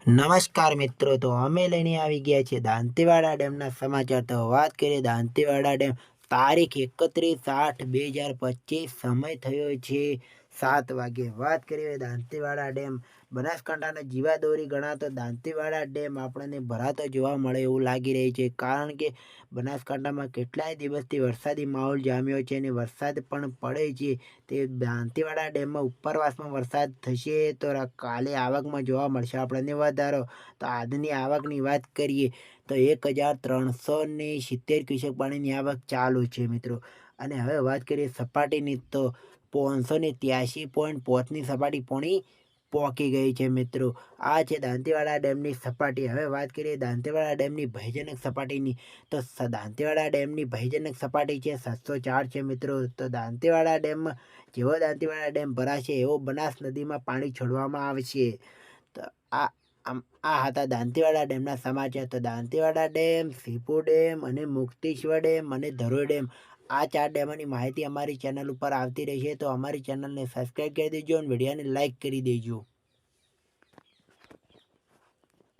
નમસ્કાર મિત્રો, તો અમે લઈને આવી ગયા છીએ દાંતીવાડા ડેમના સમાચાર. તો વાત કરીએ દાંતીવાડા ડેમ, તારીખ 31/8/2025, સમય થયો છે 7 વાગે. વાત કરીએ દાંતીવાડા ડેમ, બનાસકાંઠાના જીવાદોરી ગણાતો દાંતીવાડા ડેમ આપણને ભરાતો જોવા મળે એવું લાગી રહી છે, કારણ કે બનાસકાંઠામાં કેટલાય દિવસથી વરસાદી માહોલ જામ્યો છે અને વરસાદ પણ પડે છે. તે દાંતીવાડા ડેમમાં ઉપરવાસમાં વરસાદ થશે તો કાલે આવકમાં જોવા મળશે આપણને વધારો. તો આજની આવકની વાત કરીએ તો 1370 ક્યુસેક પાણીની આવક ચાલુ છે મિત્રો. અને હવે વાત કરીએ સપાટીની, તો 583.5ની સપાટી પોણી પહોંચી ગઈ છે મિત્રો. આ છે દાંતીવાડા ડેમની સપાટી. હવે વાત કરીએ દાંતીવાડા ડેમની ભયજનક સપાટીની, તો દાંતીવાડા ડેમની ભયજનક સપાટી છે 704 છે મિત્રો. તો દાંતીવાડા ડેમમાં જેવો દાંતીવાડા ડેમ ભરાશે એવો બનાસ નદીમાં પાણી છોડવામાં આવશે. તો આ હતા દાંતીવાડા ડેમના સમાચાર. તો દાંતીવાડા ડેમ, સીપુ ડેમ અને મુક્તેશ્વર ડેમ અને ધરોઈ ડેમ, આ 4 ડેમોની માહિતી અમારી ચેનલ ઉપર આવતી રહેશે. તો અમારી ચેનલને સબસ્ક્રાઈબ કરી દેજો અને વિડીયોને લાઈક કરી દેજો.